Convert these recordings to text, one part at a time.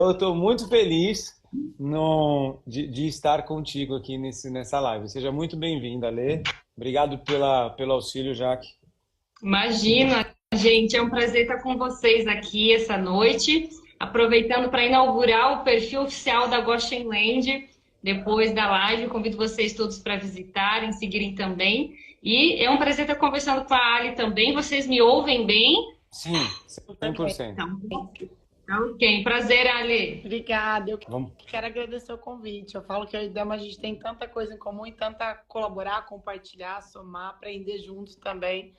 Eu estou muito feliz de estar contigo aqui nessa live. Seja muito bem-vinda, Lê. Obrigado pelo auxílio, Jaque. Imagina, gente, é um prazer estar com vocês aqui essa noite, aproveitando para inaugurar o perfil oficial da Goshenland. Depois da live, convido vocês todos para visitarem, seguirem também. E é um prazer estar conversando com a Ali também. Vocês me ouvem bem? Sim, Super bem. 100%. Então, ok, prazer, Ali. Obrigada. Eu Vamos. quero agradecer o convite. Eu falo que eu e Dama, a gente tem tanta coisa em comum e tanta colaborar, compartilhar, somar, aprender juntos também.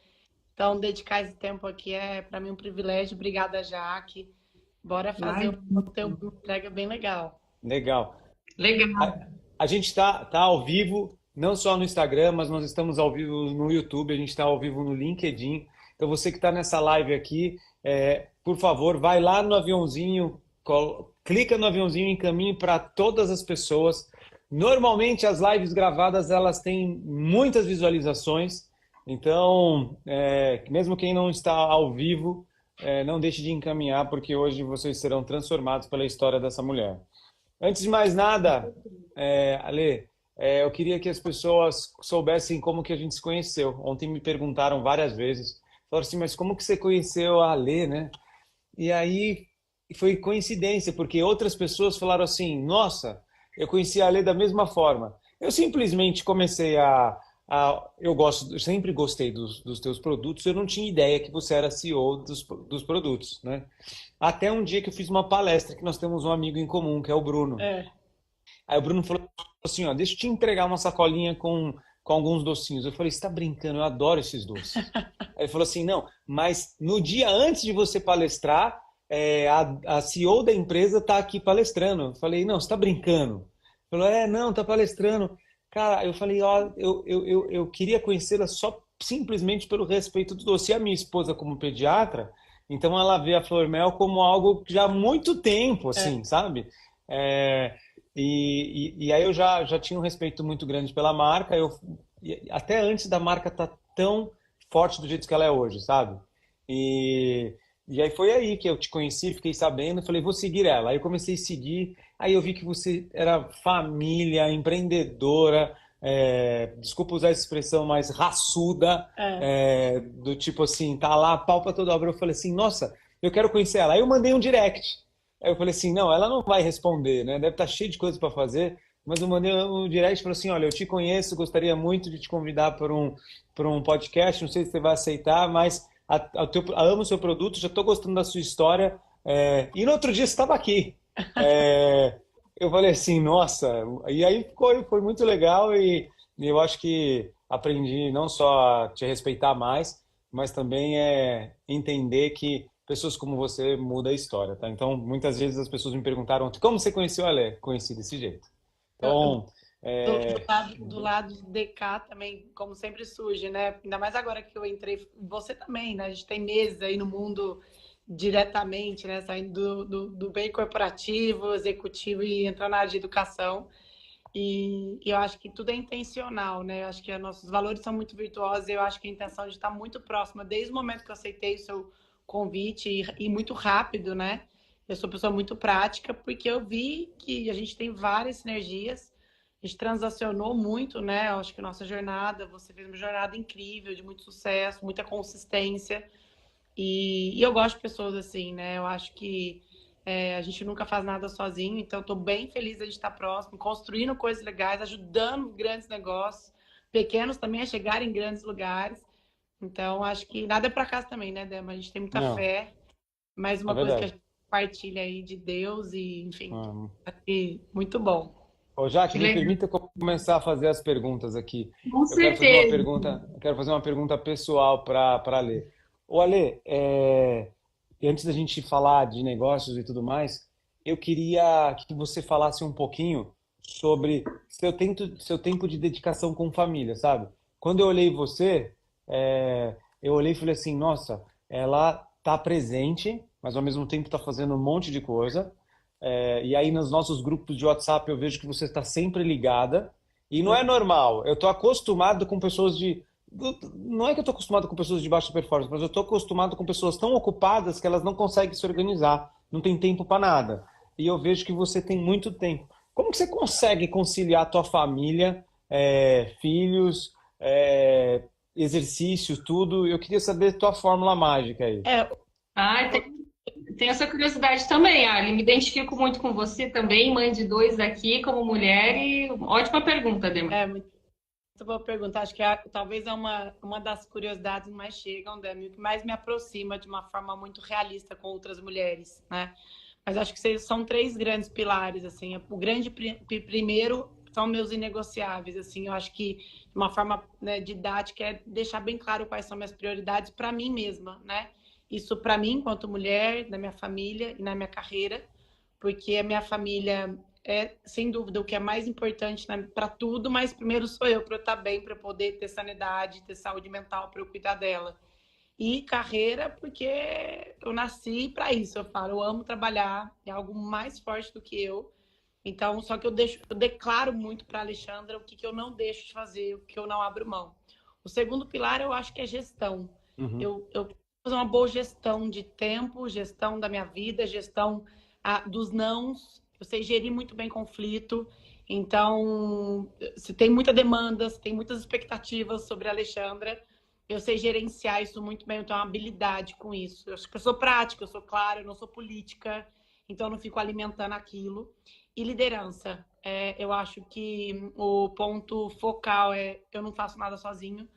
Então, dedicar esse tempo aqui é, para mim, um privilégio. Obrigada, Jaque. Bora fazer um conteúdo entrega bem legal. Legal. Legal. A gente está ao vivo, não só no Instagram, mas nós estamos ao vivo no YouTube, a gente está ao vivo no LinkedIn. Então, você que está nessa live aqui, por favor, vai lá no aviãozinho, clica no aviãozinho e encaminhe para todas as pessoas. Normalmente, as lives gravadas, elas têm muitas visualizações. Então, mesmo quem não está ao vivo, não deixe de encaminhar, porque hoje vocês serão transformados pela história dessa mulher. Antes de mais nada, Ale, eu queria que as pessoas soubessem como que a gente se conheceu. Ontem me perguntaram várias vezes, falaram assim, mas como que você conheceu a Ale, né? E aí foi coincidência, porque outras pessoas falaram assim, nossa, eu conheci a Ale da mesma forma. Eu simplesmente comecei eu sempre gostei dos teus produtos, eu não tinha ideia que você era CEO dos produtos, né? Até um dia que eu fiz uma palestra, que nós temos um amigo em comum, que é o Bruno. Aí o Bruno falou assim, ó, deixa eu te entregar uma sacolinha com alguns docinhos. Eu falei, você tá brincando, eu adoro esses doces. Aí ele falou assim, não, mas no dia antes de você palestrar, a CEO da empresa tá aqui palestrando. Eu falei, não, você tá brincando. Ele falou, não, tá palestrando. Cara, eu falei, ó, eu queria conhecê-la só simplesmente pelo respeito do doce. E a minha esposa, como pediatra, então ela vê a Flor Mel como algo já há muito tempo, assim, sabe? E aí eu já tinha um respeito muito grande pela marca, até antes da marca estar tão forte do jeito que ela é hoje, sabe? E aí foi aí que eu te conheci, fiquei sabendo, falei, vou seguir ela. Aí eu comecei a seguir, aí eu vi que você era família, empreendedora, desculpa usar essa expressão, mas raçuda, do tipo assim, tá lá, pau pra toda obra. Eu falei assim, nossa, eu quero conhecer ela. Aí eu mandei um direct. Aí eu falei assim, não, ela não vai responder, né? Deve estar cheio de coisa para fazer. Mas eu mandei um direct e falei assim, olha, eu te conheço, gostaria muito de te convidar para um podcast, não sei se você vai aceitar, mas amo o seu produto, já estou gostando da sua história. E no outro dia você estava aqui. Eu falei assim, nossa, e aí foi muito legal e eu acho que aprendi não só a te respeitar mais, mas também entender que pessoas como você mudam a história, tá? Então, muitas vezes as pessoas me perguntaram, como você conheceu a Lé? Conheci desse jeito. Então, Do lado de DK também, como sempre surge, né? Ainda mais agora que eu entrei, você também, né? A gente tem meses aí no mundo diretamente, né? Saindo do bem corporativo, executivo e entrando na área de educação. E eu acho que tudo é intencional, né? Eu acho que nossos valores são muito virtuosos e eu acho que a intenção de estar muito próxima, desde o momento que eu aceitei o seu convite e muito rápido, né? Eu sou uma pessoa muito prática, porque eu vi que a gente tem várias sinergias, a gente transacionou muito, né? Eu acho que nossa jornada, você fez uma jornada incrível, de muito sucesso, muita consistência. E eu gosto de pessoas assim, né? Eu acho que a gente nunca faz nada sozinho, então estou bem feliz de a gente estar próximo, construindo coisas legais, ajudando grandes negócios, pequenos também a chegar em grandes lugares. Então, acho que nada é para casa também, né, Dema? A gente tem muita não, fé, mais é uma coisa que a verdade. gente compartilha aí de Deus e, enfim, Hum. acho que muito bom. Ô, Jaque, Que me legal. permita começar a fazer as perguntas aqui. Com certeza. Eu quero fazer uma pergunta pessoal para Alê. Ô, Alê, e antes da gente falar de negócios e tudo mais, eu queria que você falasse um pouquinho sobre seu tempo de dedicação com família, sabe? Quando eu olhei você, eu olhei e falei assim, nossa, ela tá presente, mas ao mesmo tempo está fazendo um monte de coisa. E aí nos nossos grupos de WhatsApp eu vejo que você está sempre ligada. E não é normal. Eu estou acostumado com pessoas de. Não é que eu estou acostumado com pessoas de baixa performance, mas eu estou acostumado com pessoas tão ocupadas que elas não conseguem se organizar, não tem tempo para nada. e eu vejo que você tem muito tempo. Como que você consegue conciliar a tua família, filhos, exercícios, tudo? Eu queria saber a tua fórmula mágica aí. É, Ah, tem essa curiosidade também, Ali. Me identifico muito com você também, mãe de dois aqui, como mulher, e ótima pergunta, Dema. muito boa pergunta. Acho que talvez é uma das curiosidades que mais chegam, Demi, o que mais me aproxima de uma forma muito realista com outras mulheres, né? Mas acho que são três grandes pilares, assim. O grande primeiro são meus inegociáveis, assim. Eu acho que de uma forma, né, didática é deixar bem claro quais são minhas prioridades para mim mesma, né? Isso para mim, enquanto mulher, na minha família e na minha carreira, porque a minha família é, sem dúvida, o que é mais importante para tudo, mas primeiro sou eu para eu estar bem, para poder ter sanidade, ter saúde mental, para eu cuidar dela. E carreira, porque eu nasci para isso, eu falo, eu amo trabalhar, é algo mais forte do que eu. Então, só que eu declaro muito para a Alexandra o que, que eu não deixo de fazer, o que eu não abro mão. O segundo pilar eu acho que é gestão. Uhum. Eu fazer uma boa gestão de tempo, gestão da minha vida, gestão dos nãos. Eu sei gerir muito bem conflito. Então, se tem muita demanda, se tem muitas expectativas sobre a Alexandra, eu sei gerenciar isso muito bem, eu tenho uma habilidade com isso. Eu acho que eu sou prática, eu sou clara, eu não sou política, então eu não fico alimentando aquilo. E liderança. Eu acho que o ponto focal é eu não faço nada sozinho.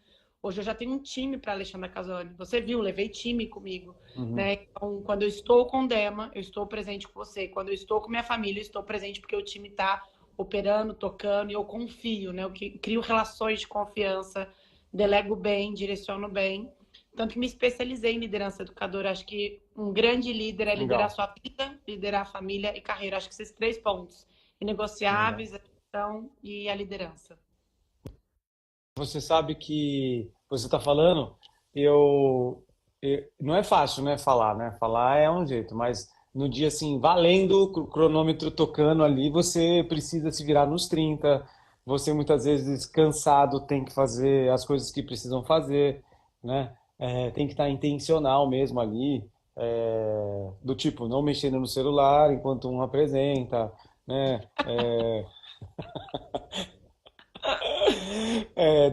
Hoje eu já tenho um time para Alexandra Casoni. Você viu, levei time comigo. Uhum. Né? Então, quando eu estou com o Dema, eu estou presente com você. Quando eu estou com minha família, eu estou presente porque o time está operando, tocando, e eu confio, né? Eu crio relações de confiança, delego bem, direciono bem. Tanto que me especializei em liderança educadora. Acho que um grande líder é liderar a Legal, sua vida, liderar a família e carreira. Acho que esses três pontos, legal. inegociáveis, a gestão e a liderança. Você sabe que você está falando, não é fácil, né, falar, né? Falar é um jeito, mas no dia assim, valendo, o cronômetro tocando ali, você precisa se virar nos 30. Você muitas vezes cansado tem que fazer as coisas que precisam fazer, né? Tem que estar intencional mesmo ali, do tipo, não mexendo no celular enquanto um apresenta, né?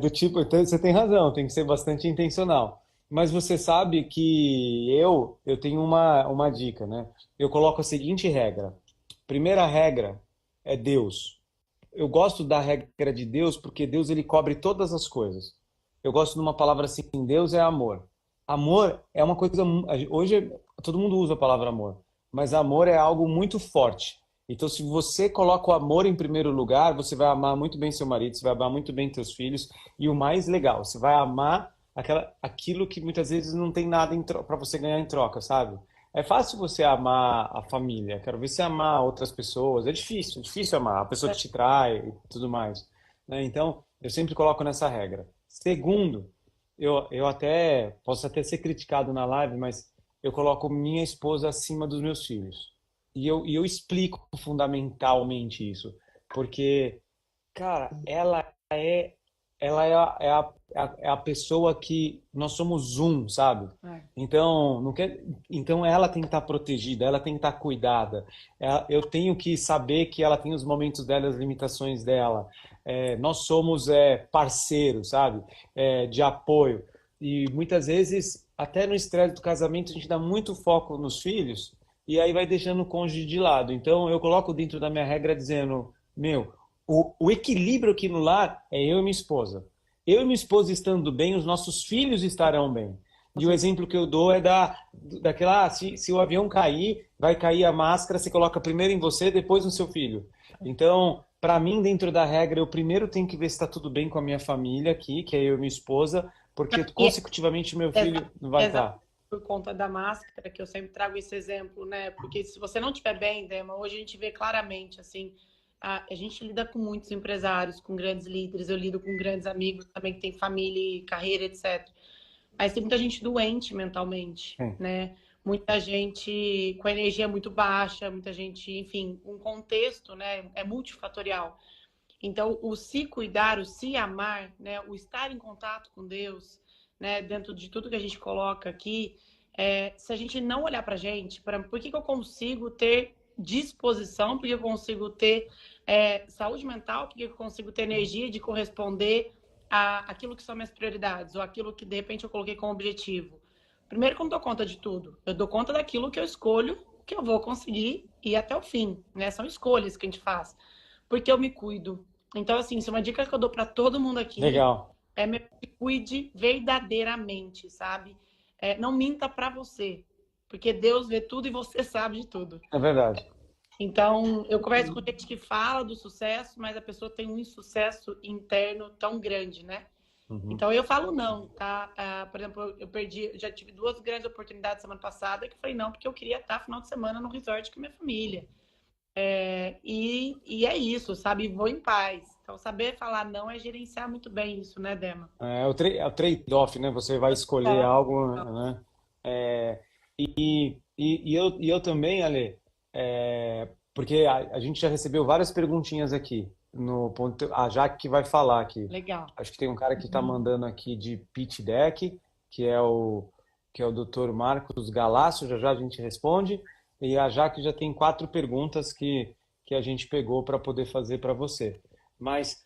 Do tipo, então, você tem razão, tem que ser bastante intencional. Mas você sabe que eu tenho uma dica, né? Eu coloco a seguinte regra. Primeira regra é Deus. Eu gosto da regra de Deus porque Deus ele cobre todas as coisas. Eu gosto de uma palavra assim, Deus é amor. Amor é uma coisa, hoje todo mundo usa a palavra amor, mas amor é algo muito forte. Então, se você coloca o amor em primeiro lugar, você vai amar muito bem seu marido, você vai amar muito bem seus filhos, e o mais legal, você vai amar aquilo que muitas vezes não tem nada para você ganhar em troca, sabe? É fácil você amar a família, quero ver você amar outras pessoas, é difícil amar a pessoa que te trai e tudo mais, né? Então, eu sempre coloco nessa regra. Segundo, eu até posso até ser criticado na live, mas eu coloco minha esposa acima dos meus filhos. E eu explico fundamentalmente isso, porque, cara, ela é a pessoa que nós somos um, sabe? É. Então, não quer, então ela tem que estar protegida, ela tem que estar cuidada. Eu tenho que saber que ela tem os momentos dela, as limitações dela. Nós somos parceiros, sabe? De apoio. E muitas vezes, até no estresse do casamento, a gente dá muito foco nos filhos e aí vai deixando o cônjuge de lado. Então, eu coloco dentro da minha regra dizendo, meu, o equilíbrio aqui no lar é eu e minha esposa. Eu e minha esposa estando bem, os nossos filhos estarão bem. E o exemplo que eu dou é daquela, se o avião cair, vai cair a máscara, você coloca primeiro em você, depois no seu filho. Então, para mim, dentro da regra, eu primeiro tenho que ver se está tudo bem com a minha família aqui, que é eu e minha esposa, porque E consecutivamente meu Exa- filho não vai estar. por conta da máscara, que eu sempre trago esse exemplo, né? Porque se você não estiver bem, Dema, hoje a gente vê claramente, assim, a gente lida com muitos empresários, com grandes líderes, eu lido com grandes amigos também que têm família e carreira, etc. Mas tem muita gente doente mentalmente, né? Muita gente com a energia muito baixa, muita gente, enfim, um contexto, né? É multifatorial. Então, o se cuidar, o se amar, né? O estar em contato com Deus, né? Dentro de tudo que a gente coloca aqui, se a gente não olhar pra gente, por que que eu consigo ter disposição, porque eu consigo ter saúde mental, porque eu consigo ter energia de corresponder àquilo que são minhas prioridades, ou aquilo que de repente eu coloquei como objetivo. Primeiro que eu não dou conta de tudo, eu dou conta daquilo que eu escolho, que eu vou conseguir ir até o fim, né? São escolhas que a gente faz, porque eu me cuido. Então, assim, isso é uma dica que eu dou para todo mundo aqui. Legal. Me cuide verdadeiramente, sabe? Não minta para você, porque Deus vê tudo e você sabe de tudo. É verdade. Então, eu converso com gente que fala do sucesso, mas a pessoa tem um insucesso interno tão grande, né? Então, eu falo não, tá? Por exemplo, já tive 2 grandes oportunidades semana passada que eu falei não, porque eu queria estar final de semana no resort com a minha família. E é isso, sabe? Vou em paz. Então, saber falar não é gerenciar muito bem isso, né, Dema? É o trade-off, né? Você vai escolher algo, né? E eu também, Ale, porque a gente já recebeu várias perguntinhas aqui no ponto. A Jaque que vai falar aqui. Legal. Acho que tem um cara que está mandando aqui de pitch deck, que é o Dr. Marcos Galácio. Já a gente responde. E a Jaque já tem 4 perguntas que a gente pegou para poder fazer para você. Mas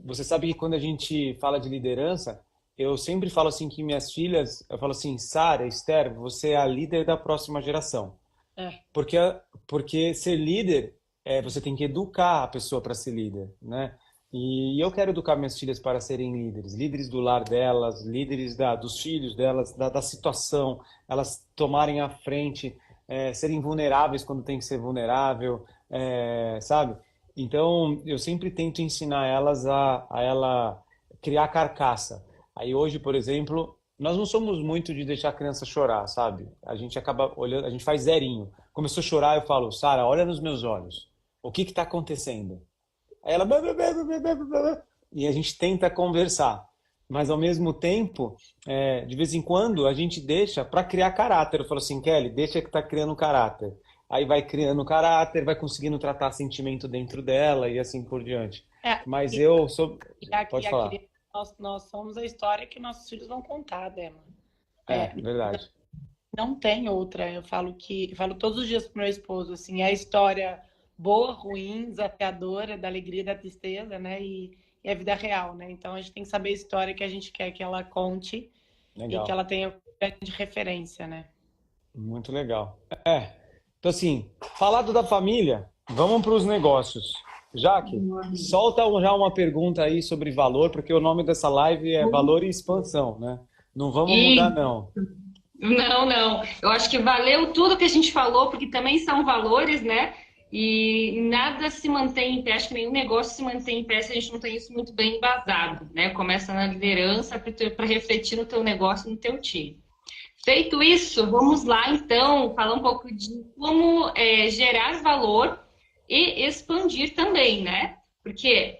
você sabe que quando a gente fala de liderança, eu sempre falo assim que minhas filhas, eu falo assim, Sara, Esther, você é a líder da próxima geração. Porque ser líder, você tem que educar a pessoa para ser líder, né? E eu quero educar minhas filhas para serem líderes do lar delas, líderes dos filhos delas, da situação, elas tomarem a frente, serem vulneráveis quando tem que ser vulnerável, sabe? Então, eu sempre tento ensinar elas a ela criar carcaça. Aí hoje, por exemplo, nós não somos muito de deixar a criança chorar, sabe? A gente acaba olhando, a gente faz zerinho. Começou a chorar, eu falo, Sara, olha nos meus olhos. O que está acontecendo? Aí ela... E a gente tenta conversar. Mas, ao mesmo tempo, de vez em quando, a gente deixa para criar caráter. Eu falo assim, Kelly, deixa que está criando caráter. Aí vai criando caráter, vai conseguindo tratar sentimento dentro dela e assim por diante. Mas eu sou... Pode falar. Nós somos a história que nossos filhos vão contar, Dema. Verdade. Não tem outra. Eu falo todos os dias pro meu esposo, assim, é a história boa, ruim, desafiadora, da alegria e da tristeza, né? E a vida real, né? Então a gente tem que saber a história que a gente quer que ela conte. Legal. E que ela tenha de referência, né? Muito legal. Então, assim, falado da família, vamos para os negócios. Jaque, solta já uma pergunta aí sobre valor, porque o nome dessa live é Valor e Expansão, né? Não vamos mudar, não. Não. Eu acho que valeu tudo que a gente falou, porque também são valores, né? E nada se mantém em pé, acho que nenhum negócio se mantém em pé se a gente não tem isso muito bem embasado, né? Começa na liderança para refletir no teu negócio, no teu time. Feito isso, vamos lá então falar um pouco de como gerar valor e expandir também, né? Porque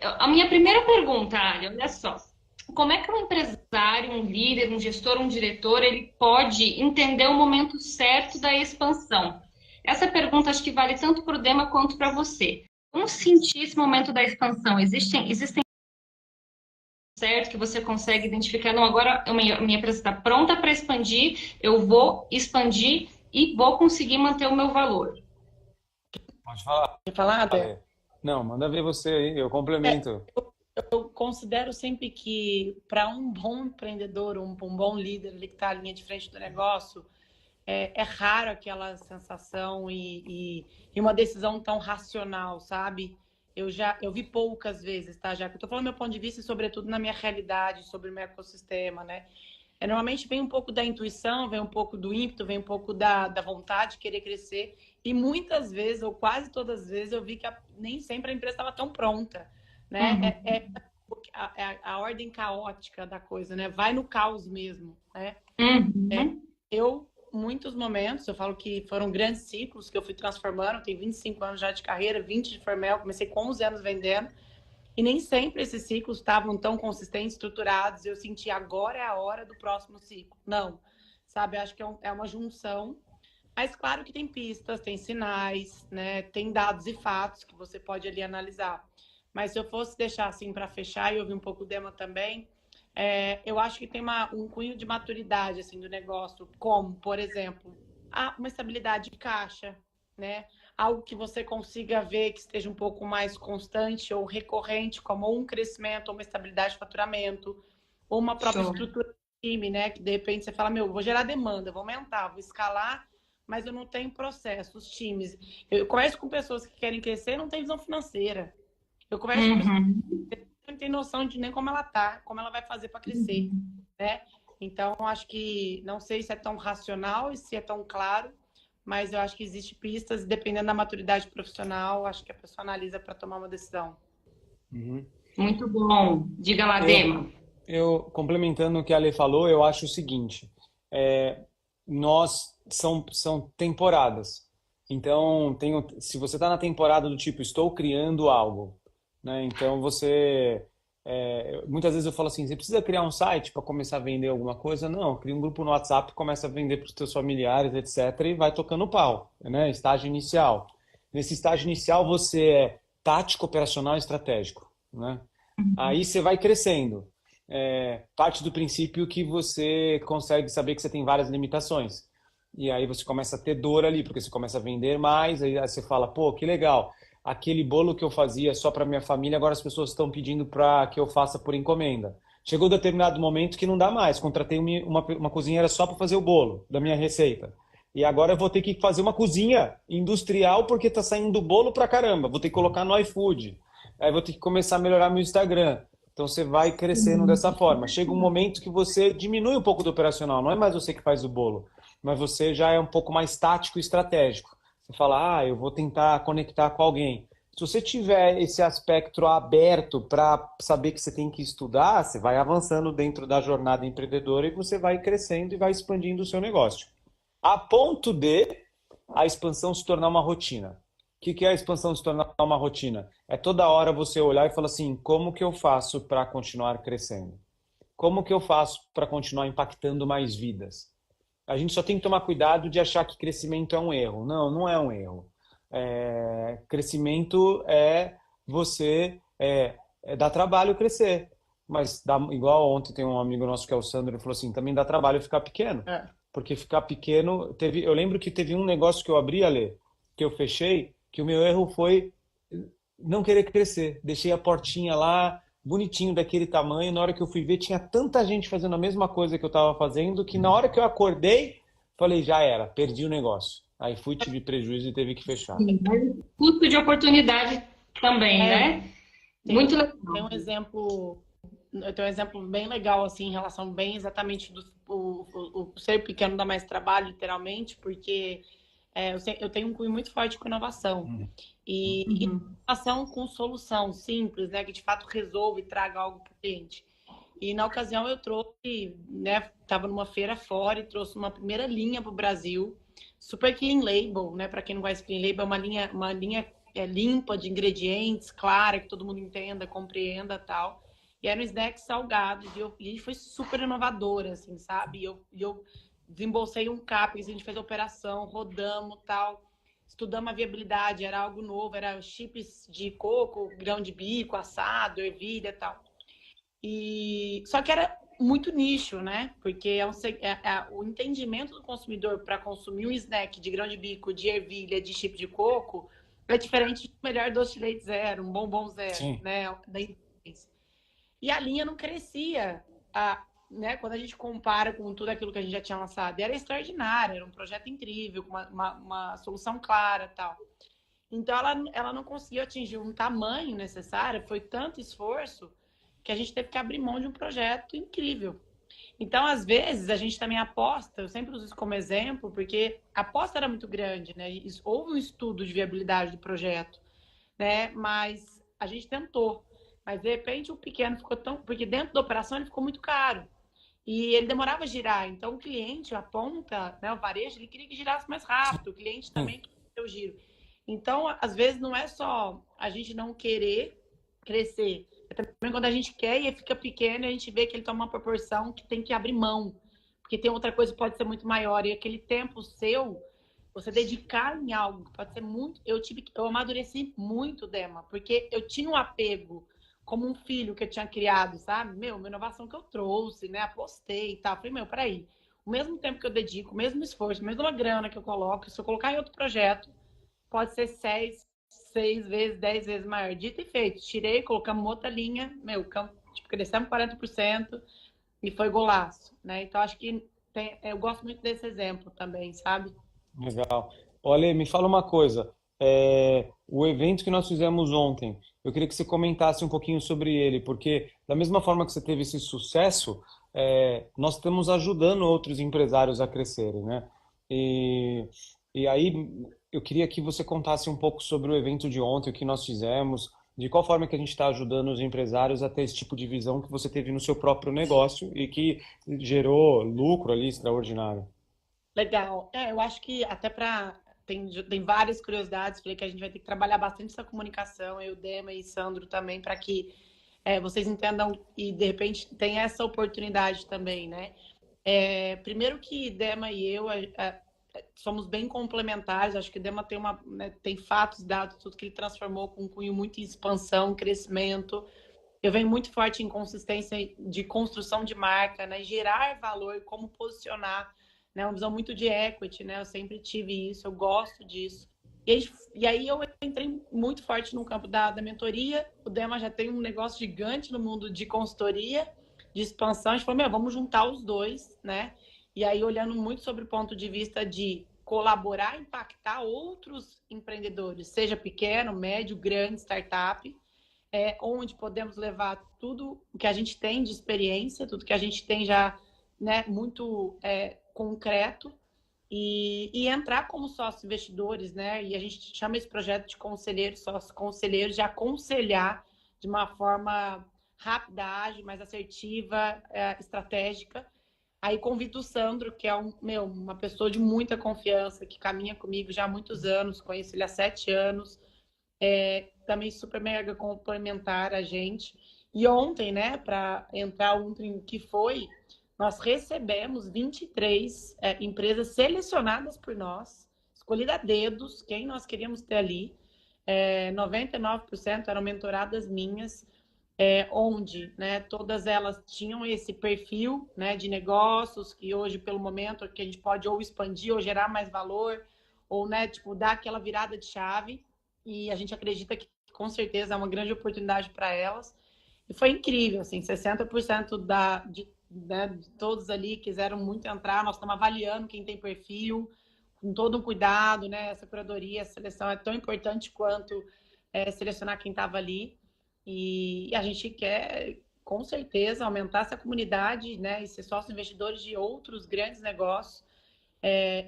a minha primeira pergunta, Ali, olha só, como é que um empresário, um líder, um gestor, um diretor, ele pode entender o momento certo da expansão? Essa pergunta acho que vale tanto para o Dema quanto para você. Como sentir esse momento da expansão? Existem certo que você consegue identificar, não, agora a minha empresa está pronta para expandir, eu vou expandir e vou conseguir manter o meu valor. Pode falar. Quer falar, Adé? Não, manda ver você aí, eu complemento. Eu considero sempre que para um bom empreendedor, um bom líder ali que está à linha de frente do negócio, é raro aquela sensação e uma decisão tão racional, sabe? Eu vi poucas vezes, tá? Já que eu tô falando do meu ponto de vista e sobretudo na minha realidade, sobre o meu ecossistema, né? Normalmente vem um pouco da intuição, vem um pouco do ímpeto, vem um pouco da vontade de querer crescer. E muitas vezes, ou quase todas as vezes, eu vi que nem sempre a empresa estava tão pronta, né? A ordem caótica da coisa, né? Vai no caos mesmo, né? Muitos momentos, eu falo que foram grandes ciclos que eu fui transformando, tenho 25 anos já de carreira, 20 de Formel, comecei com 11 anos vendendo, e nem sempre esses ciclos estavam tão consistentes, estruturados, eu senti agora é a hora do próximo ciclo. Não, sabe, acho que é uma junção, mas claro que tem pistas, tem sinais, né, tem dados e fatos que você pode ali analisar. Mas se eu fosse deixar assim para fechar e ouvir um pouco o Dema também, eu acho que tem um cunho de maturidade assim, do negócio, como, por exemplo, uma estabilidade de caixa, né? Algo que você consiga ver que esteja um pouco mais constante ou recorrente, como um crescimento, ou uma estabilidade de faturamento, ou uma própria Show. estrutura do time, né? Que de repente você fala, meu, vou gerar demanda, vou aumentar, vou escalar, mas eu não tenho processo, os times. Eu converso com pessoas que querem crescer e não têm visão financeira. Eu converso com pessoas que não têm noção de nem como ela tá, como ela vai fazer para crescer, né? Então, acho que não sei se é tão racional e se é tão claro, mas eu acho que existe pistas, e dependendo da maturidade profissional, acho que a pessoa analisa para tomar uma decisão. Uhum. Muito bom. Diga lá, Eu, Dema. complementando o que a Ale falou, eu acho o seguinte, são temporadas. Então, se você está na temporada do tipo, estou criando algo, né? Então muitas vezes eu falo assim, você precisa criar um site para começar a vender alguma coisa? Não, cria um grupo no WhatsApp, começa a vender para os seus familiares, etc, e vai tocando pau, né? Estágio inicial. Nesse estágio inicial você é tático, operacional e estratégico, né? Aí você vai crescendo. Parte do princípio que você consegue saber que você tem várias limitações. E aí você começa a ter dor ali, porque você começa a vender mais, aí você fala, pô, que legal, aquele bolo que eu fazia só para minha família, agora as pessoas estão pedindo para que eu faça por encomenda. Chegou um determinado momento que não dá mais, contratei uma cozinheira só para fazer o bolo da minha receita. E agora eu vou ter que fazer uma cozinha industrial porque está saindo bolo pra caramba, vou ter que colocar no iFood. Aí vou ter que começar a melhorar meu Instagram. Então você vai crescendo dessa forma. Chega um momento que você diminui um pouco do operacional, não é mais você que faz o bolo, mas você já é um pouco mais tático e estratégico. Você fala, eu vou tentar conectar com alguém. Se você tiver esse aspecto aberto para saber que você tem que estudar, você vai avançando dentro da jornada empreendedora e você vai crescendo e vai expandindo o seu negócio. A ponto de a expansão se tornar uma rotina. O que é a expansão se tornar uma rotina? É toda hora você olhar e falar assim, como que eu faço para continuar crescendo? Como que eu faço para continuar impactando mais vidas? A gente só tem que tomar cuidado de achar que crescimento é um erro. Não, não é um erro. Crescimento é você dá trabalho crescer. Mas igual ontem tem um amigo nosso que é o Sandro, ele falou assim, também dá trabalho ficar pequeno. Porque ficar pequeno, eu lembro que teve um negócio que eu abri, Ale, que eu fechei, que o meu erro foi não querer crescer. Deixei a portinha lá, bonitinho daquele tamanho. Na hora que eu fui ver, tinha tanta gente fazendo a mesma coisa que eu estava fazendo, que na hora que eu acordei, falei, já era, perdi o negócio. Aí fui, tive prejuízo e teve que fechar. Sim, mas custo de oportunidade também, né? Muito legal. Tem um exemplo, eu tenho um exemplo bem legal, assim, em relação bem exatamente do o ser pequeno dá mais trabalho, literalmente, porque eu tenho um cunho muito forte com inovação. E inovação com solução simples, né? Que de fato resolve e traga algo para o cliente. E na ocasião eu trouxe, né? Estava numa feira fora e trouxe uma primeira linha para o Brasil, super clean label, né? Para quem não conhece clean label, é uma linha limpa de ingredientes, clara, que todo mundo entenda, compreenda tal. E eram snacks salgados e foi super inovadora, assim, sabe? E eu desembolsei um CAPEX, a gente fez a operação, rodamos tal, estudamos a viabilidade, era algo novo, era chips de coco, grão de bico, assado, ervilha e tal. Só que era muito nicho, né? Porque o entendimento do consumidor para consumir um snack de grão de bico, de ervilha, de chip de coco, é diferente do melhor doce de leite zero, um bombom zero, Sim. né? E a linha não crescia, né? Quando a gente compara com tudo aquilo que a gente já tinha lançado. E era extraordinário, era um projeto incrível, com uma solução clara e tal. Então, ela não conseguiu atingir um tamanho necessário, foi tanto esforço que a gente teve que abrir mão de um projeto incrível. Então, às vezes, a gente também aposta, eu sempre uso isso como exemplo, porque a aposta era muito grande, né? Houve um estudo de viabilidade do projeto, né? Mas a gente tentou. Mas, de repente, o pequeno ficou tão... Porque dentro da operação ele ficou muito caro. E ele demorava a girar. Então, o cliente, a ponta, né, o varejo, ele queria que girasse mais rápido. O cliente também queria o giro. Então, às vezes, não é só a gente não querer crescer. É também quando a gente quer e fica pequeno, a gente vê que ele toma uma proporção que tem que abrir mão. Porque tem outra coisa que pode ser muito maior. E aquele tempo seu, você dedicar em algo, pode ser muito... Eu amadureci muito, Dema, porque eu tinha um apego como um filho que eu tinha criado, sabe? Uma inovação que eu trouxe, né? Apostei e tal. Falei, peraí. O mesmo tempo que eu dedico, o mesmo esforço, a mesma grana que eu coloco, se eu colocar em outro projeto, pode ser 6 vezes, 10 vezes maior. Dito e feito, tirei, colocamos outra linha, meu, campo, tipo, crescemos 40% e foi golaço, né? Então, acho que eu gosto muito desse exemplo também, sabe? Legal. Olha, me fala uma coisa. O evento que nós fizemos ontem, eu queria que você comentasse um pouquinho sobre ele, porque da mesma forma que você teve esse sucesso, nós estamos ajudando outros empresários a crescerem, né? E, e aí eu queria que você contasse um pouco sobre o evento de ontem, o que nós fizemos, de qual forma que a gente está ajudando os empresários a ter esse tipo de visão que você teve no seu próprio negócio e que gerou lucro ali extraordinário. Legal. Eu acho que até para. Tem várias curiosidades, falei que a gente vai ter que trabalhar bastante essa comunicação, eu, Dema e Sandro também, para que vocês entendam e de repente tem essa oportunidade também, né? Primeiro que Dema e eu somos bem complementares, acho que Dema tem né, tem fatos, dados, tudo que ele transformou com um cunho muito em expansão, crescimento. Eu venho muito forte em consistência de construção de marca, né? Gerar valor, como posicionar, né? Uma visão muito de equity, né? Eu sempre tive isso, eu gosto disso. E aí eu entrei muito forte no campo da mentoria. O Dema já tem um negócio gigante no mundo de consultoria, de expansão. A gente falou, meu, vamos juntar os dois, né? E aí olhando muito sobre o ponto de vista de colaborar, impactar outros empreendedores, seja pequeno, médio, grande, startup, onde podemos levar tudo o que a gente tem de experiência, tudo que a gente tem já, né, muito concreto e entrar como sócios investidores, né? E a gente chama esse projeto de conselheiros, sócios conselheiros, de aconselhar de uma forma rápida, ágil, mais assertiva, estratégica. Aí convido o Sandro, que é uma pessoa de muita confiança, que caminha comigo já há muitos anos, conheço ele há 7 anos, também super mega complementar a gente. E ontem, né, para entrar ontem que foi, nós recebemos 23 empresas selecionadas por nós, escolhidas a dedos, quem nós queríamos ter ali. 99% eram mentoradas minhas, onde, né, todas elas tinham esse perfil, né, de negócios que hoje, pelo momento, que a gente pode ou expandir ou gerar mais valor, ou, né, tipo, dar aquela virada de chave. E a gente acredita que, com certeza, é uma grande oportunidade para elas. E foi incrível, assim, 60% né, de todos ali quiseram muito entrar. Nós estamos avaliando quem tem perfil, com todo um cuidado, né? Essa curadoria, essa seleção é tão importante quanto selecionar quem estava ali. E a gente quer, com certeza, aumentar essa comunidade, né? E ser sócios investidores de outros grandes negócios.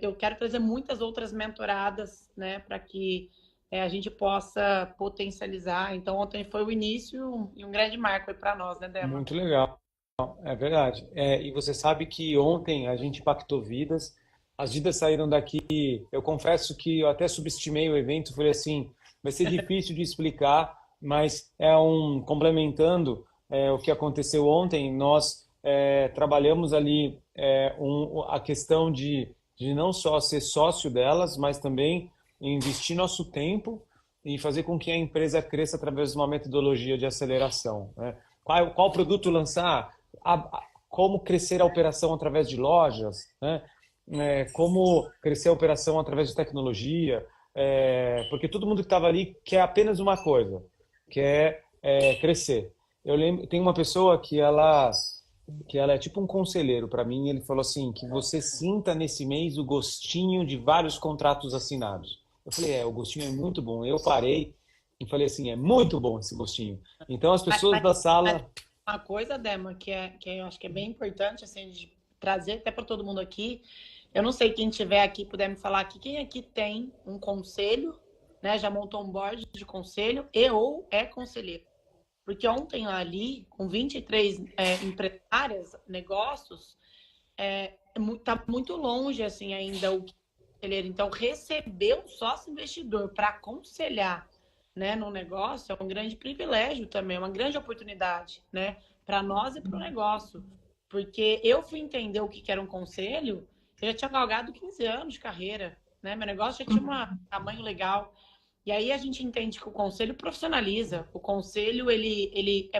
Eu quero trazer muitas outras mentoradas, né? Para que a gente possa potencializar. Então, ontem foi o início e um grande marco para nós, né, Débora? Muito legal. É verdade. E você sabe que ontem a gente impactou vidas, as vidas saíram daqui. Eu confesso que eu até subestimei o evento, falei assim, vai ser difícil de explicar, mas complementando o que aconteceu ontem, nós trabalhamos ali a questão de não só ser sócio delas, mas também investir nosso tempo e fazer com que a empresa cresça através de uma metodologia de aceleração, né? Qual produto lançar? Como crescer a operação através de lojas, né? Como crescer a operação através de tecnologia, porque todo mundo que estava ali quer apenas uma coisa, quer crescer. Eu lembro, tem uma pessoa que ela é tipo um conselheiro para mim, ele falou assim, que você sinta nesse mês o gostinho de vários contratos assinados. Eu falei, o gostinho é muito bom. Eu parei e falei assim, é muito bom esse gostinho. Então as pessoas da sala. Uma coisa, Dema, que eu acho que é bem importante, assim, de trazer até para todo mundo aqui. Eu não sei quem tiver aqui, puder me falar aqui, quem aqui tem um conselho, né? Já montou um board de conselho ou é conselheiro. Porque ontem ali, com 23 empresárias, negócios, tá muito longe, assim, ainda o conselheiro. Então, receber um sócio investidor para aconselhar, né, no negócio é um grande privilégio também, uma grande oportunidade, né, para nós e para o negócio. Porque eu fui entender o que era um conselho, eu já tinha galgado 15 anos de carreira, né, meu negócio já tinha um tamanho legal. E aí a gente entende que o conselho profissionaliza, o conselho ele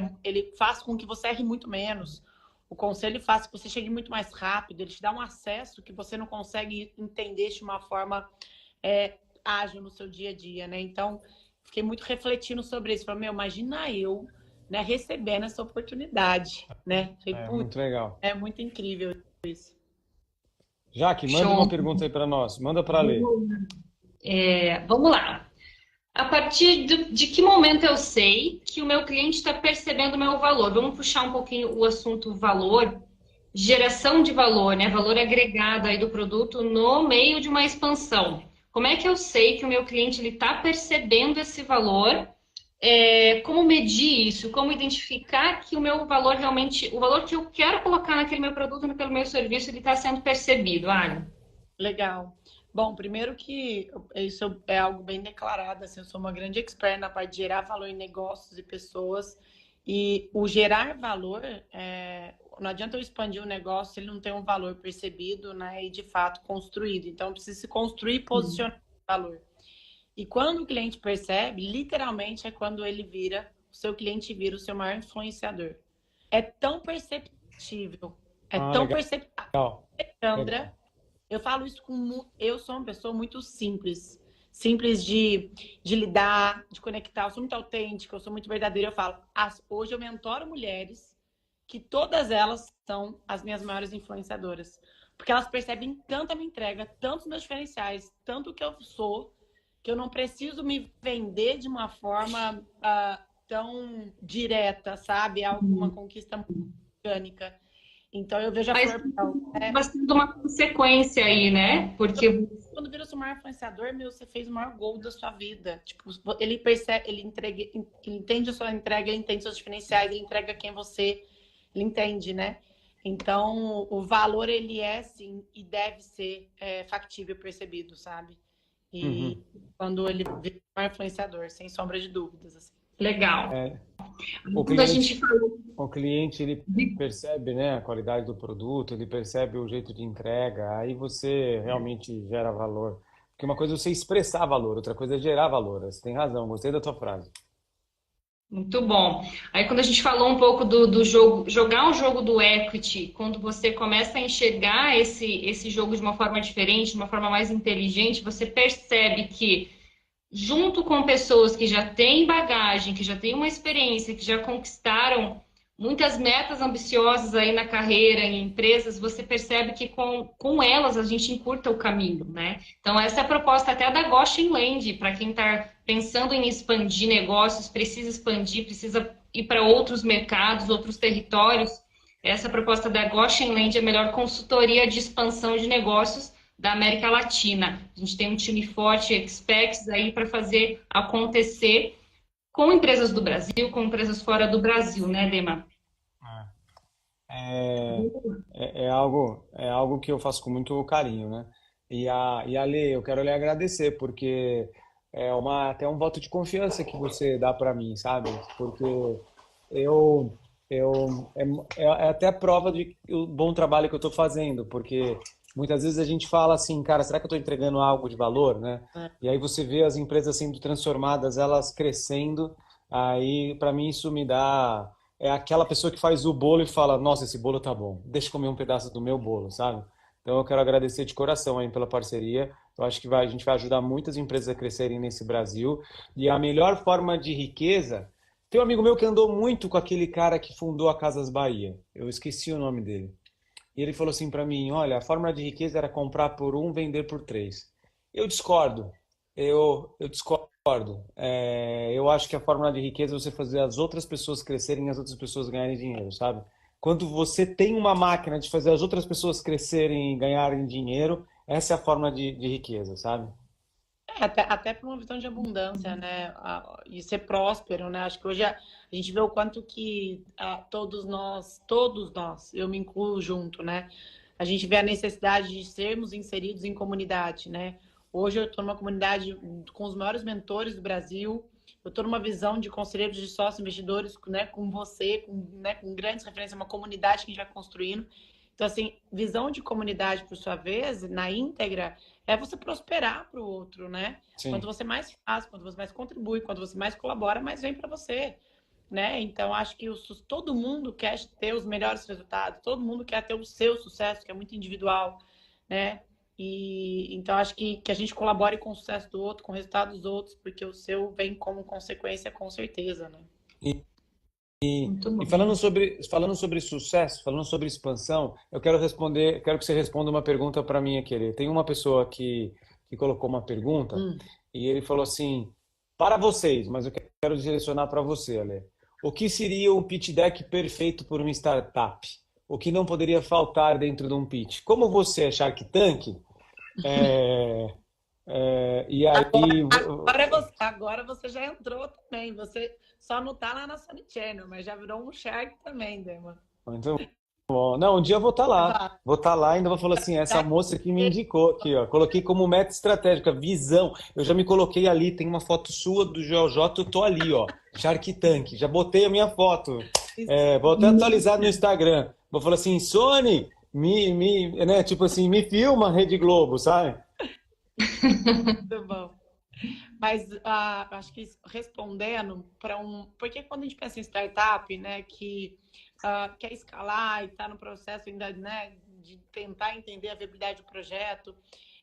faz com que você erre muito menos, o conselho faz com que você chegue muito mais rápido, ele te dá um acesso que você não consegue entender de uma forma ágil no seu dia a dia, né? Então, fiquei muito refletindo sobre isso. Falei, meu, imagina eu, né, recebendo essa oportunidade, né? Falei, É putz, muito legal. é muito incrível isso. Jaque, manda uma Show. pergunta aí para nós. Manda para ler. Vamos lá. A partir de que momento eu sei que o meu cliente está percebendo o meu valor? Vamos puxar um pouquinho o assunto valor, geração de valor, né? Valor agregado aí do produto no meio de uma expansão. Como é que eu sei que o meu cliente está percebendo esse valor? Como medir isso? Como identificar que o meu valor realmente, o valor que eu quero colocar naquele meu produto, naquele meu serviço, ele está sendo percebido, Ana? Legal. Bom, primeiro que isso é algo bem declarado, assim, eu sou uma grande expert na parte de gerar valor em negócios e pessoas, e o gerar valor, não adianta eu expandir o negócio se ele não tem um valor percebido, né, e de fato construído. Então, precisa se construir e posicionar o valor. E quando o cliente percebe, literalmente é quando ele vira, o seu cliente vira o seu maior influenciador. É tão perceptível, é Ah, tão legal. perceptível, Sandra. Legal. Eu falo isso eu sou uma pessoa muito simples. Simples de lidar, de conectar. Eu sou muito autêntica, eu sou muito verdadeira. Eu falo, hoje eu mentoro mulheres que todas elas são as minhas maiores influenciadoras. Porque elas percebem tanto a minha entrega, tanto os meus diferenciais, tanto o que eu sou, que eu não preciso me vender de uma forma tão direta, sabe? Alguma conquista orgânica. Então eu vejo a Mas flor. bastante uma consequência aí, né? Porque Quando vira o seu maior influenciador, meu, você fez o maior gol da sua vida. Tipo, ele percebe, ele entende a sua entrega, ele entende seus diferenciais, ele entrega quem você, ele entende, né? Então, o valor, ele é, sim, e deve ser factível, percebido, sabe? E Uhum. quando ele vira o maior influenciador, sem sombra de dúvidas, assim. legal. É, o Quando a cliente, gente falou o cliente ele de percebe, né, a qualidade do produto, ele percebe o jeito de entrega, aí você realmente gera valor. Porque uma coisa é você expressar valor, outra coisa é gerar valor. Você tem razão, gostei da tua frase. Muito bom. Aí quando a gente falou um pouco do jogo, jogar o jogo do equity, quando você começa a enxergar esse jogo de uma forma diferente, de uma forma mais inteligente, você percebe que junto com pessoas que já têm bagagem, que já têm uma experiência, que já conquistaram muitas metas ambiciosas aí na carreira, em empresas, você percebe que com elas a gente encurta o caminho, né? Então, essa é a proposta até da Goshen Land, para quem está pensando em expandir negócios, precisa expandir, precisa ir para outros mercados, outros territórios. Essa proposta da Goshen Land é a melhor consultoria de expansão de negócios da América Latina. A gente tem um time forte, experts aí para fazer acontecer com empresas do Brasil, com empresas fora do Brasil, né, Dema? É, é algo que eu faço com muito carinho, né? E a Lê, eu quero lhe agradecer, porque é até um voto de confiança que você dá para mim, sabe? Porque eu, é até prova de o bom trabalho que eu estou fazendo, porque muitas vezes a gente fala assim, cara, será que eu estou entregando algo de valor, né? E aí você vê as empresas sendo transformadas, elas crescendo, aí para mim isso me dá é aquela pessoa que faz o bolo e fala, nossa, esse bolo tá bom, deixa eu comer um pedaço do meu bolo, sabe? Então eu quero agradecer de coração aí pela parceria. Eu acho que a gente vai ajudar muitas empresas a crescerem nesse Brasil. E a melhor forma de riqueza. Tem um amigo meu que andou muito com aquele cara que fundou a Casas Bahia. Eu esqueci o nome dele. E ele falou assim para mim: olha, a fórmula de riqueza era comprar por um, vender por três. Eu discordo. Eu discordo. Eu acho que a fórmula de riqueza é você fazer as outras pessoas crescerem e as outras pessoas ganharem dinheiro, sabe? Quando você tem uma máquina de fazer as outras pessoas crescerem e ganharem dinheiro, essa é a fórmula de riqueza, sabe? Até para uma visão de abundância, né? E ser próspero, né? Acho que hoje a gente vê o quanto que todos nós, eu me incluo junto, né? A gente vê a necessidade de sermos inseridos em comunidade, né? Hoje eu estou numa comunidade com os maiores mentores do Brasil. Eu estou numa visão de conselheiros de sócios investidores, né? Com você, né? Com grandes referências, uma comunidade que a gente vai construindo. Então, assim, visão de comunidade, por sua vez, na íntegra, é você prosperar para o outro, né? Quanto Sim. você mais faz, quanto você mais contribui, quanto você mais colabora, mais vem para você, né? Então, acho que todo mundo quer ter os melhores resultados, todo mundo quer ter o seu sucesso, que é muito individual, né? E então acho que a gente colabore com o sucesso do outro, com o resultado dos outros, porque o seu vem como consequência, com certeza, né? Muito E bom. falando sobre sucesso, falando sobre expansão, eu quero responder, quero que você responda uma pergunta para mim aqui. Tem uma pessoa que colocou uma pergunta Hum. e ele falou assim, para vocês, mas eu quero direcionar para você, Ale. O que seria um pitch deck perfeito por uma startup? O que não poderia faltar dentro de um pitch? Como você é Shark Tank, é, e aí Agora você já entrou também. Você só não tá lá na Sony Channel, mas já virou um Shark também, Dema. então, bom, não, um dia eu vou estar lá. Vai. Vou estar lá e ainda vou falar assim, essa moça que me indicou aqui, ó. Coloquei como meta estratégica, visão. Eu já me coloquei ali, tem uma foto sua do GeoJ, eu tô ali, ó. Shark Tank. Já botei a minha foto. Vou até atualizar no Instagram. Vou falar assim, Sony, né, tipo assim, me filma Rede Globo, sabe? Muito bom. Mas acho que respondendo para porque quando a gente pensa em startup, né, que quer escalar e está no processo ainda, né, de tentar entender a viabilidade do projeto,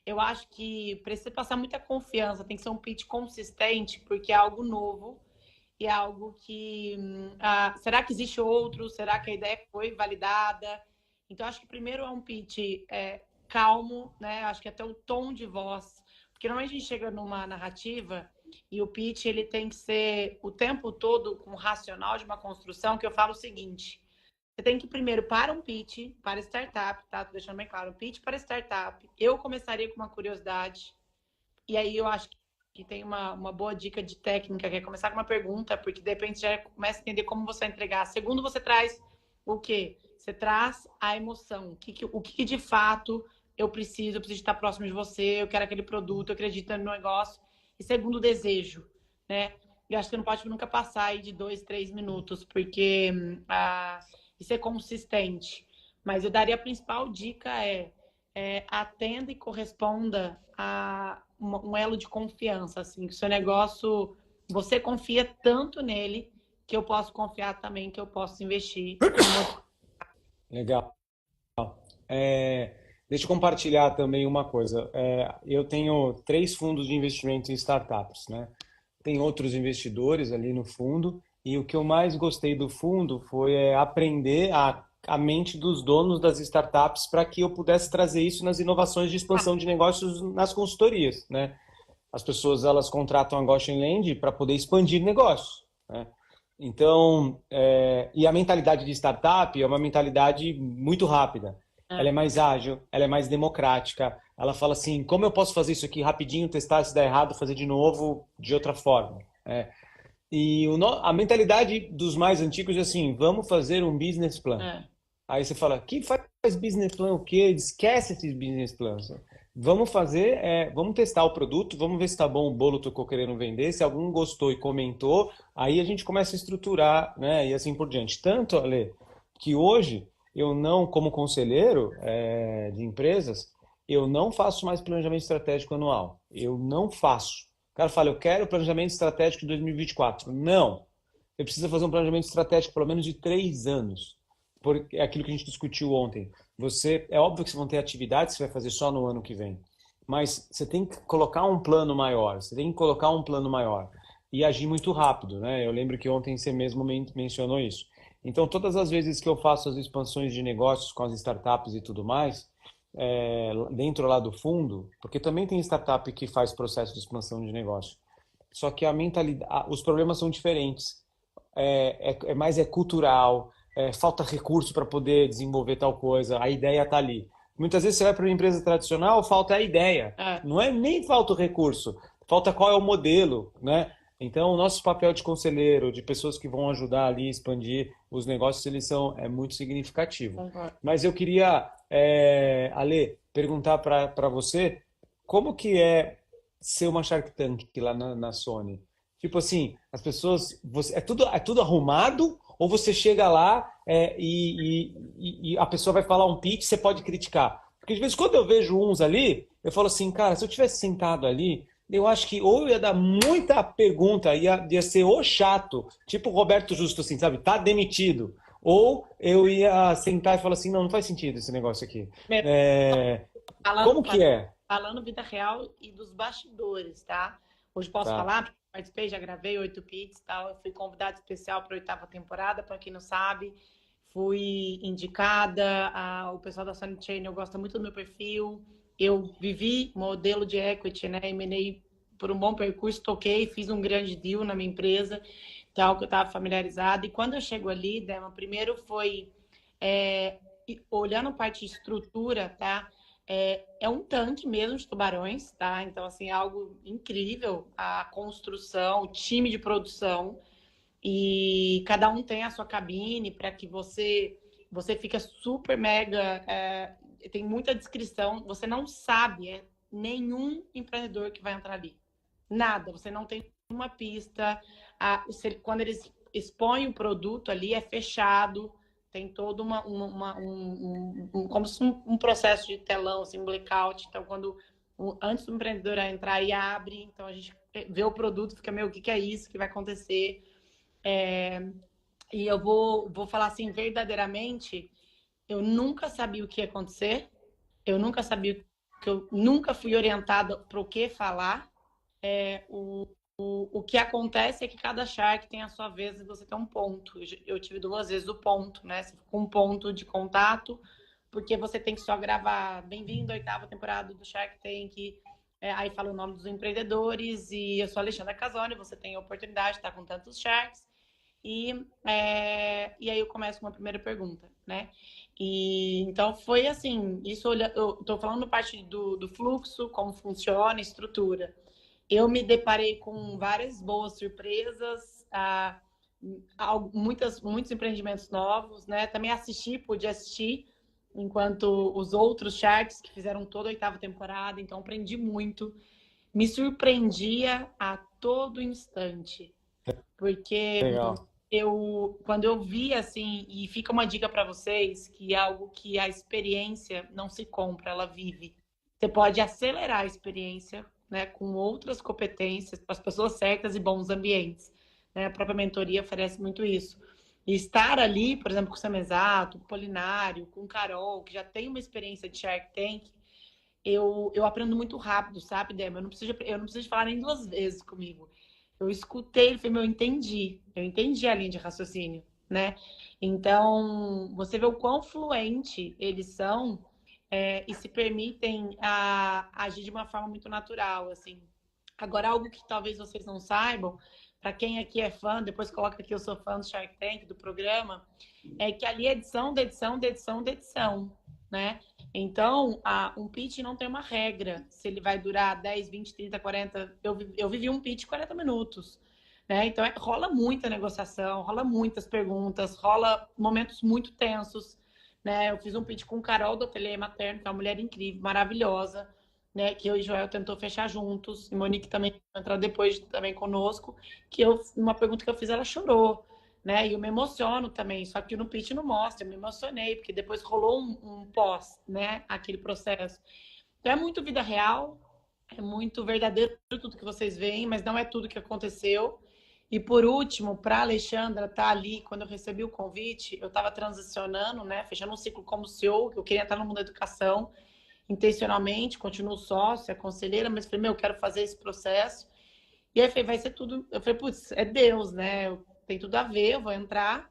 eu acho que precisa passar muita confiança, tem que ser um pitch consistente, porque é algo novo e é algo que será que existe outro? Será que a ideia foi validada? Então acho que primeiro é um pitch calmo, né? Acho que até o tom de voz, porque normalmente a gente chega numa narrativa e o pitch ele tem que ser o tempo todo com racional de uma construção, que eu falo o seguinte: você tem que primeiro, para um pitch, para startup, tá? Tô deixando bem claro, um pitch para startup, eu começaria com uma curiosidade, e aí eu acho que tem uma boa dica de técnica, que é começar com uma pergunta, porque de repente já começa a entender como você vai entregar. Segundo, você traz o quê? Você traz a emoção, o que de fato eu preciso estar próximo de você, eu quero aquele produto, eu acredito no negócio. E segundo, o desejo, né? Eu acho que não pode nunca passar aí de 2, 3 minutos, porque isso é consistente. Mas eu daria a principal dica atenda e corresponda a um elo de confiança, assim, que o seu negócio, você confia tanto nele que eu posso confiar também, que eu posso investir. Legal. Deixa eu compartilhar também uma coisa. Eu tenho 3 fundos de investimento em startups, né? Tem outros investidores ali no fundo, e o que eu mais gostei do fundo foi aprender a mente dos donos das startups para que eu pudesse trazer isso nas inovações de expansão de negócios nas consultorias, né? As pessoas elas contratam a Goshen Land para poder expandir negócios, né? Então, e a mentalidade de startup é uma mentalidade muito rápida. Ela é mais ágil, ela é mais democrática. Ela fala assim, como eu posso fazer isso aqui rapidinho, testar, se der errado, fazer de novo de outra forma. E a mentalidade dos mais antigos é assim, vamos fazer um business plan. Aí você fala, que faz business plan o quê? Esquece esses business plans. Vamos fazer, vamos testar o produto, vamos ver se está bom o bolo que eu estou querendo vender. Se algum gostou e comentou, aí a gente começa a estruturar, né? E assim por diante. Tanto, Ale, que hoje eu não, como conselheiro de empresas, eu não faço mais planejamento estratégico anual. Eu não faço. O cara fala, eu quero planejamento estratégico de 2024. Não. Você precisa fazer um planejamento estratégico pelo menos de 3 anos. É aquilo que a gente discutiu ontem. É óbvio que vocês vão ter atividades que você vai fazer só no ano que vem. Mas você tem que colocar um plano maior. Você tem que colocar um plano maior. E agir muito rápido, né? Eu lembro que ontem você mesmo mencionou isso. Então, todas as vezes que eu faço as expansões de negócios com as startups e tudo mais, dentro lá do fundo, porque também tem startup que faz processo de expansão de negócio. Só que a mentalidade, os problemas são diferentes. Mais cultural, falta recurso para poder desenvolver tal coisa, a ideia está ali. Muitas vezes você vai para uma empresa tradicional, falta a ideia. Não é nem falta o recurso, falta qual é o modelo, né? Então, o nosso papel de conselheiro, de pessoas que vão ajudar ali a expandir os negócios, eles é muito significativo. Mas eu queria, Ale, perguntar para você, como que é ser uma Shark Tank lá na Sony? Tipo assim, as pessoas, é tudo arrumado ou você chega lá e a pessoa vai falar um pitch, você pode criticar? Porque de vez em quando eu vejo uns ali, eu falo assim, cara, se eu tivesse sentado ali, eu acho que ou eu ia dar muita pergunta, ia ser ou chato, tipo o Roberto Justo, assim, sabe? Tá demitido. Ou eu ia sentar e falar assim, não faz sentido esse negócio aqui. Falando, Como que é? falando vida real e dos bastidores, tá? Hoje posso Tá. falar, porque participei, já gravei 8 Pits e tal. Eu fui convidada especial para a 8ª temporada, para quem não sabe. Fui indicada, o pessoal da Sony Chain gosta muito do meu perfil. Eu vivi modelo de equity, né? Eminei por um bom percurso, toquei, fiz um grande deal na minha empresa, tal, que eu estava familiarizada. E quando eu chego ali, Dema, primeiro foi é, olhando a parte de estrutura, tá? É um tanque mesmo de tubarões, tá? Então, assim, é algo incrível a construção, o time de produção. E cada um tem a sua cabine para que você fica super mega. Tem muita descrição. Você não sabe, nenhum empreendedor que vai entrar ali. Nada. Você não tem uma pista. Quando eles expõem o produto ali, é fechado. Tem todo como se um processo de telão, assim, um blackout. Então, antes do empreendedor entrar e abre, então a gente vê o produto, fica, meu, o que que é isso que vai acontecer? E eu vou falar assim, verdadeiramente, eu nunca sabia o que ia acontecer, eu nunca sabia que eu nunca fui orientada para o que falar. O que acontece é que cada Shark tem a sua vez e você tem um ponto. Eu tive 2 vezes o ponto, né? Você fica um ponto de contato, porque você tem que só gravar bem-vindo à 8ª temporada do Shark Tank. Aí fala o nome dos empreendedores e eu sou a Alexandra Casoni, você tem a oportunidade de estar com tantos Sharks. E aí eu começo com uma primeira pergunta, né? E então foi assim, eu estou falando parte do fluxo, como funciona, estrutura. Eu me deparei com várias boas surpresas, muitos empreendimentos novos, né? Também pude assistir, enquanto os outros Sharks que fizeram toda a 8ª temporada, então aprendi muito. Me surpreendia a todo instante, porque Legal. quando eu vi assim, e fica uma dica para vocês, que é algo que a experiência não se compra, ela vive. Você pode acelerar a experiência, né, com outras competências, com as pessoas certas e bons ambientes, né? A própria mentoria oferece muito isso. E estar ali, por exemplo, com o Sam Exato, com o Polinário, com o Carol, que já tem uma experiência de Shark Tank, eu aprendo muito rápido, sabe, Débora? Eu não preciso falar nem 2 vezes comigo. Eu escutei, ele falei, meu, eu entendi a linha de raciocínio, né? Então, você vê o quão fluente eles são, e se permitem agir de uma forma muito natural, assim. Agora, algo que talvez vocês não saibam, para quem aqui é fã, depois coloca aqui, eu sou fã do Shark Tank, do programa, é que ali é edição, de edição, de edição, de edição, né? Então, um pitch não tem uma regra, se ele vai durar 10, 20, 30, 40. Eu vivi um pitch de 40 minutos, né? Então, rola muita negociação, rola muitas perguntas, rola momentos muito tensos, né? Eu fiz um pitch com o Carol do Ateliê Materno, que é uma mulher incrível, maravilhosa, né? Que eu e Joel tentou fechar juntos, e Monique também entrou depois também conosco, uma pergunta que eu fiz, ela chorou, né? E eu me emociono também, só que no pitch não mostra, eu me emocionei, porque depois rolou um pós, né? Aquele processo. Então é muito vida real, é muito verdadeiro tudo que vocês veem, mas não é tudo que aconteceu. E por último, para a Alexandra estar ali, quando eu recebi o convite, eu estava transicionando, né? Fechando um ciclo como CEO, eu queria estar no mundo da educação, intencionalmente, continuo sócia, conselheira, mas falei, meu, eu quero fazer esse processo. E aí falei, vai ser tudo. Eu falei, putz, é Deus, né? Tem tudo a ver, eu vou entrar.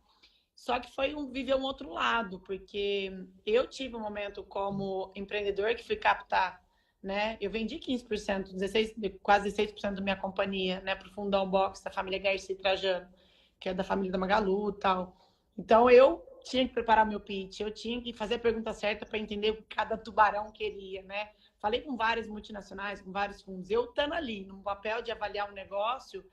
Só que foi viver um outro lado, porque eu tive um momento como empreendedor que fui captar, né? Eu vendi 15%, 16, quase 16% da minha companhia, né, para o Fundão Box da família Garcia Trajano, que é da família da Magalu e tal. Então eu tinha que preparar meu pitch, eu tinha que fazer a pergunta certa para entender o que cada tubarão queria, né? Falei com várias multinacionais, com vários fundos. Eu estando ali, no papel de avaliar um negócio,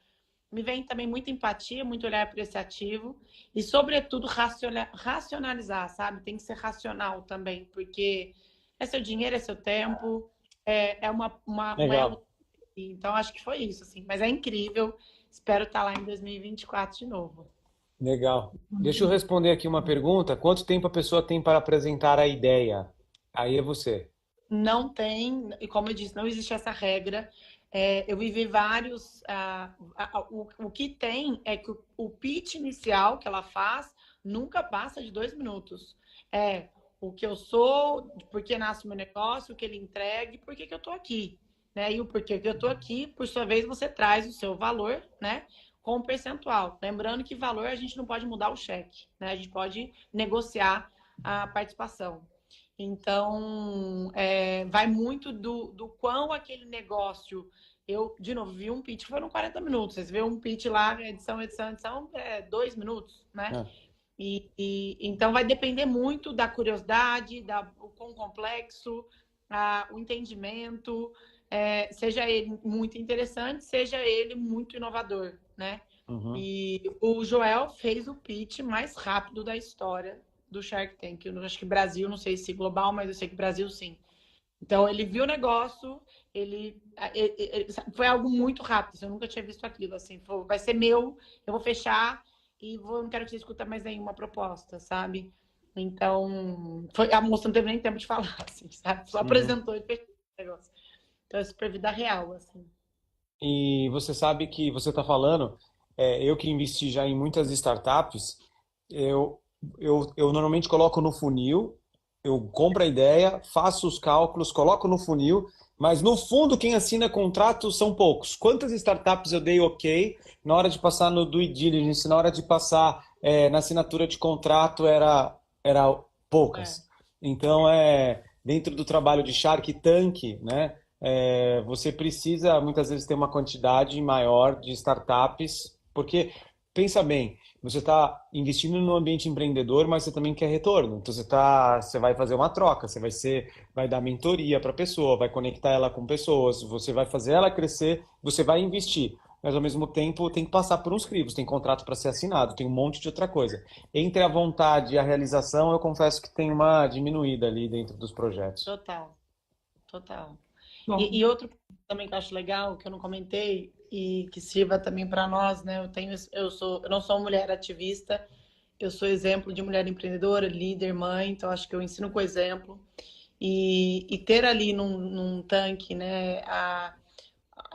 me vem também muita empatia, muito olhar apreciativo e, sobretudo, racionalizar, sabe? Tem que ser racional também, porque é seu dinheiro, é seu tempo, Legal. então, acho que foi isso, assim. Mas é incrível. Espero estar lá em 2024 de novo. Legal. Deixa eu responder aqui uma pergunta. Quanto tempo a pessoa tem para apresentar a ideia? Aí é você. Não tem, e como eu disse, não existe essa regra. Eu vivi vários. O que tem é que o pitch inicial que ela faz nunca passa de 2 minutos. o que eu sou, por que nasce o meu negócio, o que ele entrega e por que eu estou aqui. Né? E o porquê que eu estou aqui, por sua vez, você traz o seu valor, né? Com um percentual. Lembrando que valor a gente não pode mudar o cheque, né? A gente pode negociar a participação. Então, vai muito do quão aquele negócio... Eu, de novo, vi um pitch, foram 40 minutos. Vocês vê um pitch lá, edição, 2 minutos, né? Então, vai depender muito da curiosidade, o quão complexo, o entendimento, seja ele muito interessante, seja ele muito inovador, né? Uhum. E o Joel fez o pitch mais rápido da história do Shark Tank. Eu acho que Brasil, não sei se global, mas eu sei que Brasil sim. Então, ele viu o negócio, foi algo muito rápido, assim, eu nunca tinha visto aquilo, assim, vai ser meu, eu vou fechar e não quero que você escuta mais nenhuma proposta, sabe? Então, a moça não teve nem tempo de falar, assim, sabe? Só apresentou e fechou o negócio. Então, é super vida real, assim. E você sabe que você está falando, eu que investi já em muitas startups, eu normalmente coloco no funil, eu compro a ideia, faço os cálculos, coloco no funil, mas no fundo quem assina contrato são poucos. Quantas startups eu dei ok, na hora de passar no due diligence, na hora de passar na assinatura de contrato, era poucas. Então, dentro do trabalho de Shark Tank, né, você precisa muitas vezes ter uma quantidade maior de startups, porque, pensa bem, você está investindo no ambiente empreendedor, mas você também quer retorno. Então você vai fazer uma troca, vai dar mentoria para a pessoa, vai conectar ela com pessoas, você vai fazer ela crescer, você vai investir. Mas ao mesmo tempo tem que passar por uns crivos, tem contrato para ser assinado, tem um monte de outra coisa. Entre a vontade e a realização, eu confesso que tem uma diminuída ali dentro dos projetos. Total. E outro também que eu acho legal, que eu não comentei, e que sirva também para nós, né? Eu não sou mulher ativista, eu sou exemplo de mulher empreendedora, líder, mãe, então acho que eu ensino com exemplo. E ter ali num tanque, né, a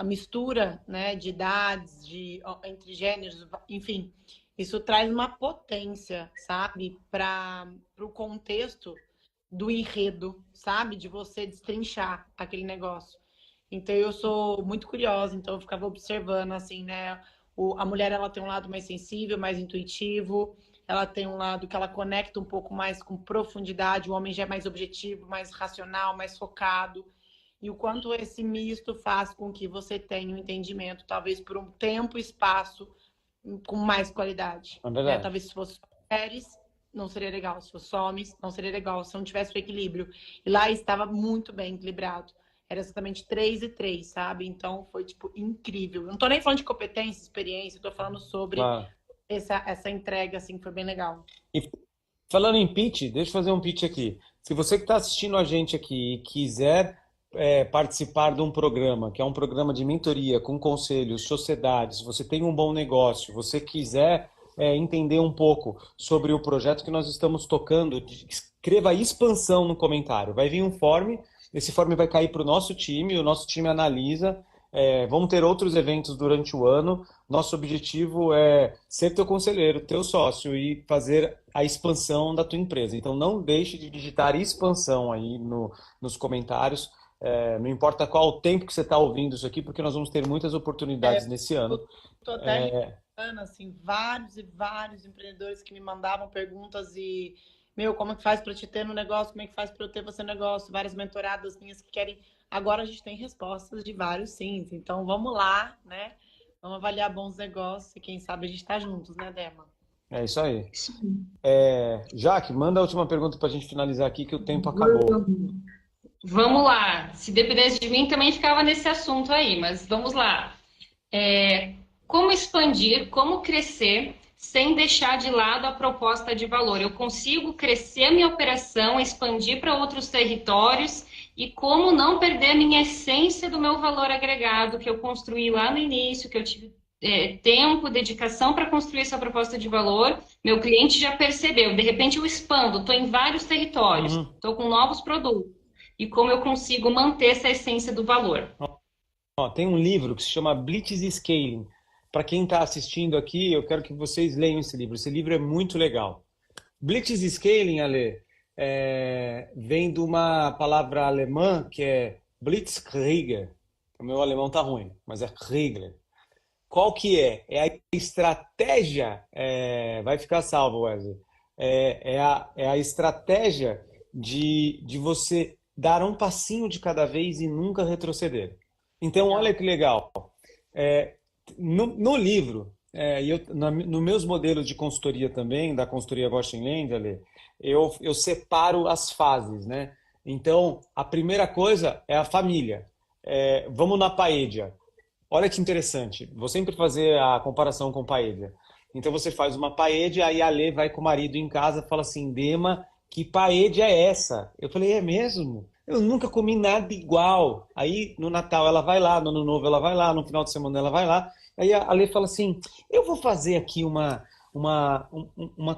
mistura, né, de idades, entre gêneros, enfim, isso traz uma potência, sabe, para o contexto do enredo, sabe, de você destrinchar aquele negócio. Então, eu sou muito curiosa, então eu ficava observando, assim, né? A mulher, ela tem um lado mais sensível, mais intuitivo, ela tem um lado que ela conecta um pouco mais com profundidade, o homem já é mais objetivo, mais racional, mais focado. E o quanto esse misto faz com que você tenha um entendimento, talvez por um tempo e espaço, com mais qualidade. É verdade. Talvez se fosse mulheres, não seria legal. Se fosse homens, não seria legal. Se não tivesse o equilíbrio. E lá estava muito bem equilibrado. Era exatamente 3 e 3, sabe? Então foi, tipo, incrível. Eu não tô nem falando de competência, experiência, eu tô falando sobre essa entrega, assim, que foi bem legal. E falando em pitch, deixa eu fazer um pitch aqui. Se você que está assistindo a gente aqui e quiser participar de um programa, que é um programa de mentoria com conselhos, sociedades, você tem um bom negócio, você quiser entender um pouco sobre o projeto que nós estamos tocando, escreva expansão no comentário. Vai vir um form. Esse form vai cair para o nosso time analisa. Vamos ter outros eventos durante o ano. Nosso objetivo é ser teu conselheiro, teu sócio e fazer a expansão da tua empresa. Então não deixe de digitar expansão aí nos comentários. Não importa qual o tempo que você está ouvindo isso aqui, porque nós vamos ter muitas oportunidades nesse ano. Estou até assim, vários e vários empreendedores que me mandavam perguntas e... como é que faz para te ter no negócio? Como é que faz para eu ter você no negócio? Várias mentoradas minhas que querem... Agora a gente tem respostas de vários sims. Então, vamos lá, né? Vamos avaliar bons negócios e quem sabe a gente tá juntos, né, Dema? É isso aí. Jaque, manda a última pergunta para a gente finalizar aqui, que o tempo acabou. Vamos lá. Se dependesse de mim, também ficava nesse assunto aí, mas vamos lá. Como expandir, como crescer sem deixar de lado a proposta de valor? Eu consigo crescer a minha operação, expandir para outros territórios e como não perder a minha essência do meu valor agregado que eu construí lá no início, que eu tive tempo, dedicação para construir essa proposta de valor. Meu cliente já percebeu, de repente eu expando, estou em vários territórios, estou com novos produtos. E como eu consigo manter essa essência do valor? Tem um livro que se chama Blitz Scaling. Para quem está assistindo aqui, eu quero que vocês leiam esse livro. Esse livro é muito legal. Blitz Scaling, Ale, vem de uma palavra alemã que é Blitzkrieger. O meu alemão tá ruim, mas é Krieger. Qual que é? É a estratégia, vai ficar salvo, Wesley. É a estratégia de você dar um passinho de cada vez e nunca retroceder. Então, olha Legal. que legal. No livro, nos meus modelos de consultoria também, da consultoria Goshen Lendler, eu separo as fases, né? Então, a primeira coisa é a família. Vamos na paella. Olha que interessante. Vou sempre fazer a comparação com paella. Então você faz uma paella, aí a Lê vai com o marido em casa e fala assim, Dema, que paella é essa? Eu falei, é mesmo? Eu nunca comi nada igual. Aí no Natal ela vai lá, no Ano Novo ela vai lá, no final de semana ela vai lá. Aí a Lê fala assim, eu vou fazer aqui uma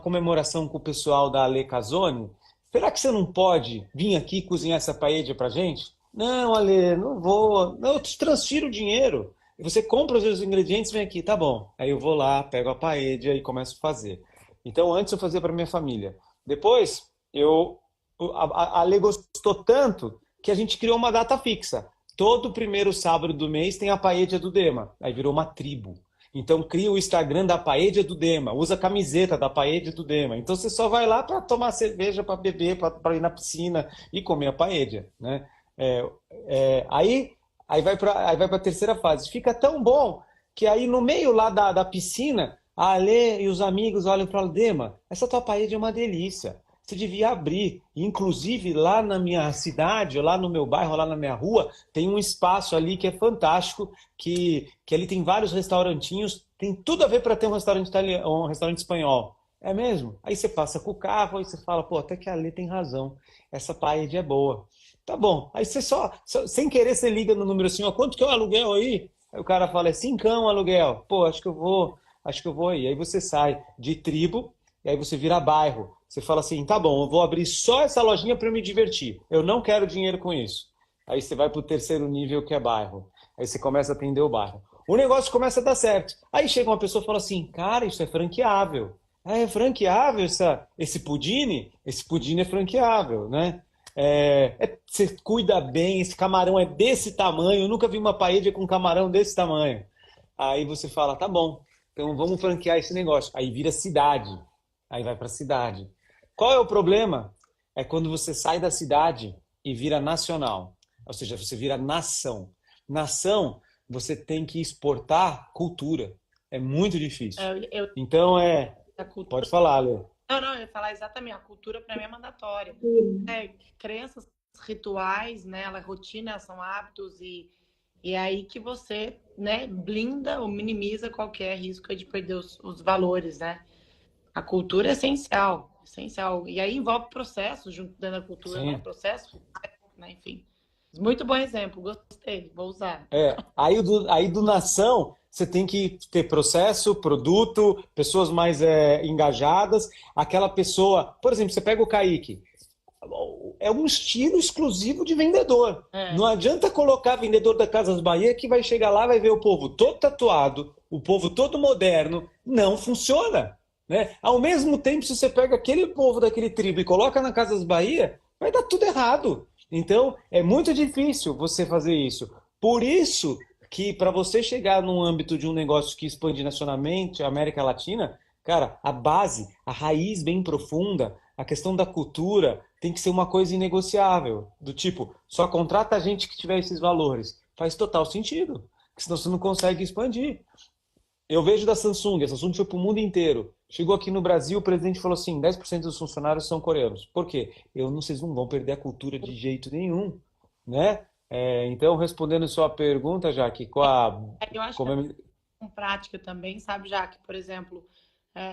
comemoração com o pessoal da Ale Casone. Será que você não pode vir aqui cozinhar essa paella pra gente? Não, Ale, não vou. Não, eu te transfiro o dinheiro. Você compra os seus ingredientes, vem aqui, tá bom. Aí eu vou lá, pego a paella e começo a fazer. Então, antes eu fazia para minha família. Depois, a Ale gostou tanto que a gente criou uma data fixa. Todo primeiro sábado do mês tem a paella do Dema. Aí virou uma tribo. Então, cria o Instagram da paella do Dema. Usa a camiseta da paella do Dema. Então, você só vai lá para tomar cerveja, para beber, para ir na piscina e comer a paella, né? Aí vai para a terceira fase. Fica tão bom que aí no meio lá da piscina, a Ale e os amigos olham e falam, Dema, essa tua paella é uma delícia. Você devia abrir. Inclusive, lá na minha cidade, ou lá no meu bairro, ou lá na minha rua, tem um espaço ali que é fantástico, que ali tem vários restaurantinhos, tem tudo a ver para ter um restaurante italiano, um restaurante espanhol. É mesmo? Aí você passa com o carro e você fala, pô, até que a Ale tem razão. Essa paella é boa. Tá bom. Aí você sem querer, você liga no número assim, ó, quanto que é o aluguel aí? Aí o cara fala, é cincão o aluguel. Pô, acho que eu vou aí. Aí você sai de tribo, e aí você vira bairro. Você fala assim, tá bom, eu vou abrir só essa lojinha para eu me divertir. Eu não quero dinheiro com isso. Aí você vai para o terceiro nível, que é bairro. Aí você começa a atender o bairro. O negócio começa a dar certo. Aí chega uma pessoa e fala assim, cara, isso é franqueável. Ah, é franqueável esse pudine? Esse pudine é franqueável, né? Você cuida bem, esse camarão é desse tamanho, eu nunca vi uma paella com camarão desse tamanho. Aí você fala, tá bom, então vamos franquear esse negócio. Aí vira cidade, aí vai para cidade. Qual é o problema? É quando você sai da cidade e vira nacional, ou seja, você vira nação. Nação, você tem que exportar cultura. É muito difícil. Então A cultura. pode falar, Lê. Não, eu ia falar exatamente, a cultura para mim é mandatória. Crenças, rituais, né? Ela, rotina, são hábitos e é aí que você, né, blinda ou minimiza qualquer risco de perder os valores, né? A cultura é essencial, essencial. E aí envolve processos junto dentro da cultura, né? Sim. Processo, né? Enfim. Muito bom exemplo, gostei, vou usar. Aí do nação, você tem que ter processo, produto, pessoas mais engajadas. Aquela pessoa, por exemplo, você pega o Kaique, é um estilo exclusivo de vendedor. É. Não adianta colocar vendedor da Casas Bahia que vai chegar lá, vai ver o povo todo tatuado, o povo todo moderno. Não funciona, né? Ao mesmo tempo, se você pega aquele povo daquele tribo e coloca na Casas Bahia, vai dar tudo errado. Então, é muito difícil você fazer isso. Por isso que para você chegar num âmbito de um negócio que expande nacionalmente, a América Latina, cara, a base, a raiz bem profunda, a questão da cultura tem que ser uma coisa inegociável. Do tipo, só contrata gente que tiver esses valores. Faz total sentido, porque senão você não consegue expandir. Eu vejo da Samsung, a Samsung foi para o mundo inteiro. Chegou aqui no Brasil, o presidente falou assim, 10% dos funcionários são coreanos. Por quê? Vocês não vão perder a cultura de jeito nenhum, né? Então, respondendo sua pergunta, Jaque, Eu acho que com prática também, sabe, Jaque? Por exemplo,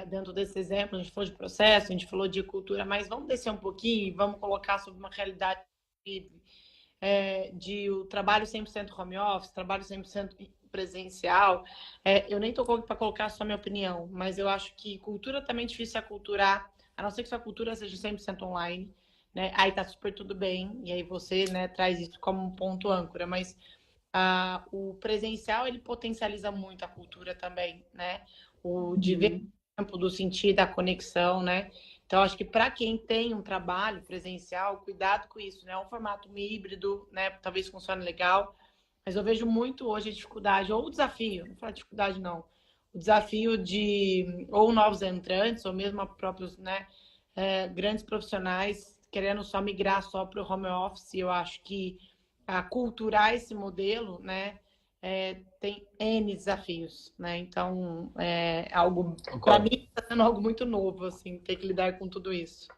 dentro desse exemplo, a gente falou de processo, a gente falou de cultura, mas vamos descer um pouquinho e vamos colocar sobre uma realidade de o trabalho 100% home office, trabalho 100% presencial. Eu nem estou para colocar só a minha opinião, mas eu acho que cultura também é difícil aculturar, a não ser que sua cultura seja 100% online, né? Aí tá super tudo bem, e aí você, né, traz isso como um ponto âncora, mas o presencial, ele potencializa muito a cultura também, né? O de ver o tempo do sentir, da conexão, né? Então, acho que para quem tem um trabalho presencial, cuidado com isso, né? É um formato híbrido, né? Talvez funcione legal, mas eu vejo muito hoje a dificuldade, ou o desafio, não vou falar dificuldade não, o desafio de ou novos entrantes, ou mesmo próprios, né, grandes profissionais querendo só migrar só para o home office. Eu acho que aculturar esse modelo, né, tem N desafios, né? Então, algo, para Concordo. mim, está sendo algo muito novo, assim, ter que lidar com tudo isso.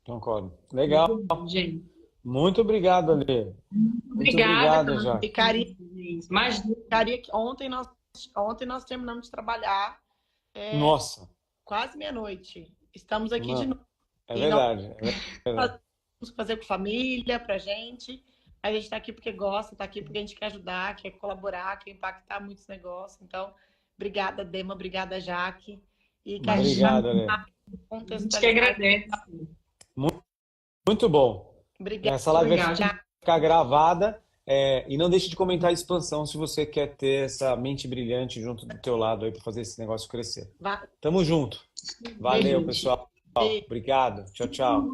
Concordo. Muito Legal. bom, gente. Muito obrigado, Ale. Muito Obrigada obrigado, pela Jaque. Ficaria, gente. Imagina. ficaria que ontem nós terminamos de trabalhar Nossa, quase meia-noite. Estamos aqui de não, novo. é E nós verdade. É verdade. vamos fazer com família, pra gente. A gente está aqui porque gosta, está aqui porque a gente quer ajudar, quer colaborar, quer impactar muitos negócios. Então, obrigada, Dema, obrigada, Jaque. E que a gente já Obrigado, Ale. está A gente que contextualizado. agradece. Muito bom. Obrigada, Essa live vai Legal, gente. ficar gravada. E não deixe de comentar a expansão se você quer ter essa mente brilhante junto do teu lado aí para fazer esse negócio crescer. Tamo junto. Valeu, Beijo. pessoal. Obrigado. Tchau, tchau.